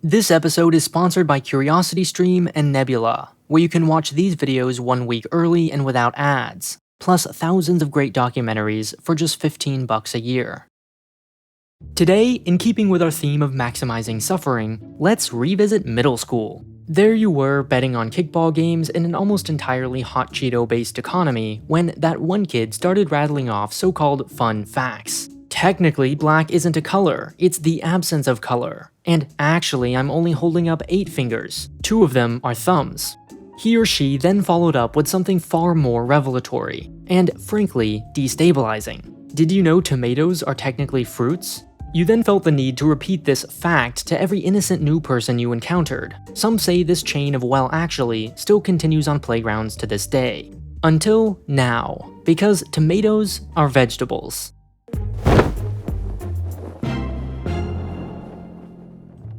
This episode is sponsored by CuriosityStream and Nebula, where you can watch these videos 1 week early and without ads, plus thousands of great documentaries for just $15 a year. Today, in keeping with our theme of maximizing suffering, let's revisit middle school. There you were betting on kickball games in an almost entirely hot Cheeto-based economy when that one kid started rattling off so-called fun facts. Technically, black isn't a color, it's the absence of color. And actually, I'm only holding up 8 fingers. 2 of them are thumbs. He or she then followed up with something far more revelatory, and frankly, destabilizing. Did you know tomatoes are technically fruits? You then felt the need to repeat this fact to every innocent new person you encountered. Some say this chain of well actually still continues on playgrounds to this day. Until now, because tomatoes are vegetables.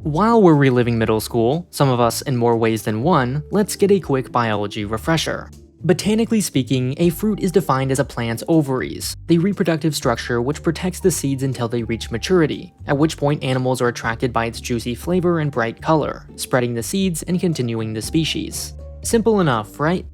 While we're reliving middle school, some of us in more ways than one, let's get a quick biology refresher. Botanically speaking, a fruit is defined as a plant's ovaries, the reproductive structure which protects the seeds until they reach maturity, at which point animals are attracted by its juicy flavor and bright color, spreading the seeds and continuing the species. Simple enough, right?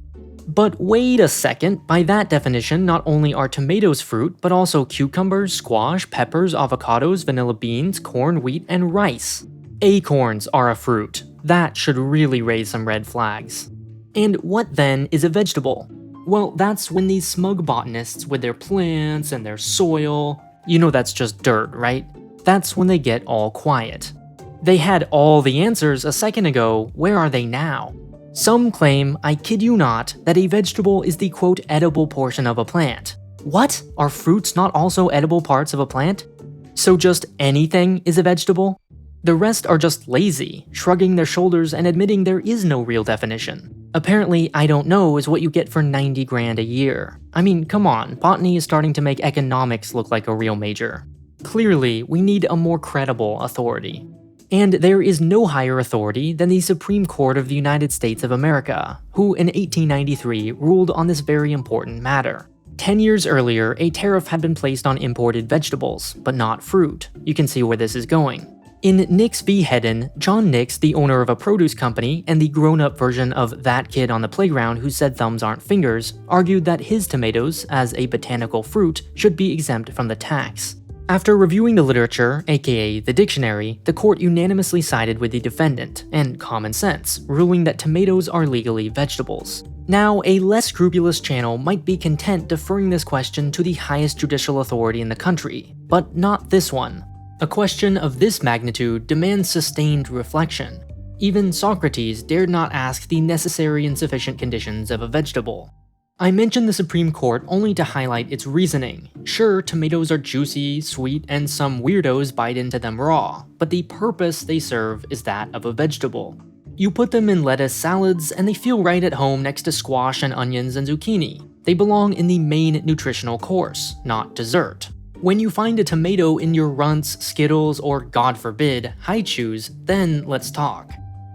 But wait a second, by that definition, not only are tomatoes fruit, but also cucumbers, squash, peppers, avocados, vanilla beans, corn, wheat, and rice. Acorns are a fruit. That should really raise some red flags. And what then is a vegetable? Well, that's when these smug botanists with their plants and their soil, you know that's just dirt, right? That's when they get all quiet. They had all the answers a second ago, where are they now? Some claim, I kid you not, that a vegetable is the quote edible portion of a plant. What? Are fruits not also edible parts of a plant? So just anything is a vegetable? The rest are just lazy, shrugging their shoulders and admitting there is no real definition. Apparently, I don't know is what you get for 90 grand a year. I mean, come on, botany is starting to make economics look like a real major. Clearly, we need a more credible authority. And there is no higher authority than the Supreme Court of the United States of America, who in 1893 ruled on this very important matter. 10 years earlier, a tariff had been placed on imported vegetables, but not fruit. You can see where this is going. In Nix v. Hedden, John Nix, the owner of a produce company and the grown-up version of that kid on the playground who said thumbs aren't fingers, argued that his tomatoes, as a botanical fruit, should be exempt from the tax. After reviewing the literature, aka the dictionary, the court unanimously sided with the defendant, and common sense, ruling that tomatoes are legally vegetables. Now, a less scrupulous channel might be content deferring this question to the highest judicial authority in the country, but not this one. A question of this magnitude demands sustained reflection. Even Socrates dared not ask the necessary and sufficient conditions of a vegetable. I mention the Supreme Court only to highlight its reasoning. Sure, tomatoes are juicy, sweet, and some weirdos bite into them raw, but the purpose they serve is that of a vegetable. You put them in lettuce salads, and they feel right at home next to squash and onions and zucchini. They belong in the main nutritional course, not dessert. When you find a tomato in your Runts, Skittles, or God forbid, Hi-Chews, then let's talk.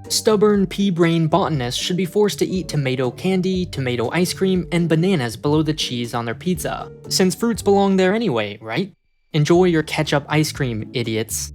Stubborn pea-brain botanists should be forced to eat tomato candy, tomato ice cream, and bananas below the cheese on their pizza, since fruits belong there anyway, right? Enjoy your ketchup ice cream, idiots.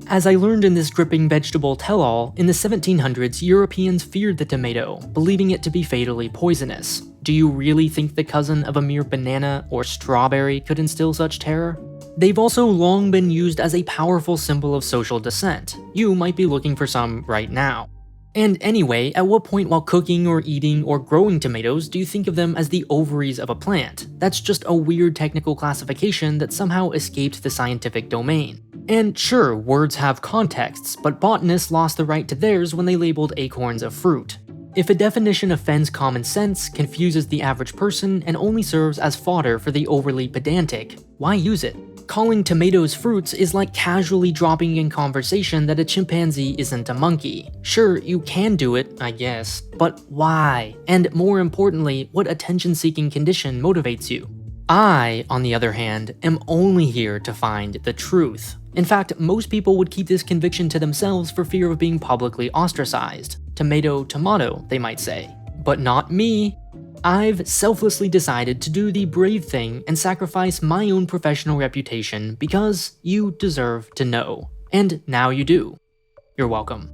As I learned in this gripping vegetable tell-all, in the 1700s, Europeans feared the tomato, believing it to be fatally poisonous. Do you really think the cousin of a mere banana or strawberry could instill such terror? They've also long been used as a powerful symbol of social dissent. You might be looking for some right now. And anyway, at what point while cooking or eating or growing tomatoes do you think of them as the ovaries of a plant? That's just a weird technical classification that somehow escaped the scientific domain. And sure, words have contexts, but botanists lost the right to theirs when they labeled acorns a fruit. If a definition offends common sense, confuses the average person, and only serves as fodder for the overly pedantic, why use it? Calling tomatoes fruits is like casually dropping in conversation that a chimpanzee isn't a monkey. Sure, you can do it, I guess, but why? And more importantly, what attention-seeking condition motivates you? I, on the other hand, am only here to find the truth. In fact, most people would keep this conviction to themselves for fear of being publicly ostracized. Tomato, tomato, they might say. But not me. I've selflessly decided to do the brave thing and sacrifice my own professional reputation because you deserve to know. And now you do. You're welcome.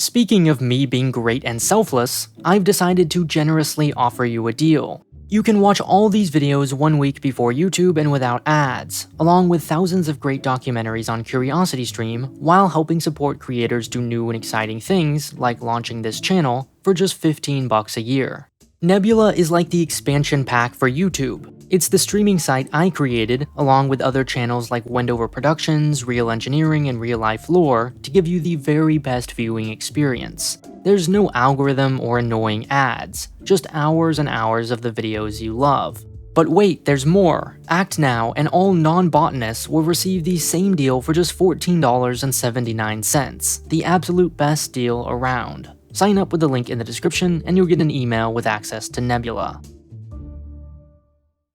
Speaking of me being great and selfless, I've decided to generously offer you a deal. You can watch all these videos 1 week before YouTube and without ads, along with thousands of great documentaries on CuriosityStream, while helping support creators do new and exciting things, like launching this channel, for just $15 a year. Nebula is like the expansion pack for YouTube. It's the streaming site I created, along with other channels like Wendover Productions, Real Engineering, and Real Life Lore, to give you the very best viewing experience. There's no algorithm or annoying ads, just hours and hours of the videos you love. But wait, there's more! Act now and all non-botanists will receive the same deal for just $14.79, the absolute best deal around. Sign up with the link in the description and you'll get an email with access to Nebula.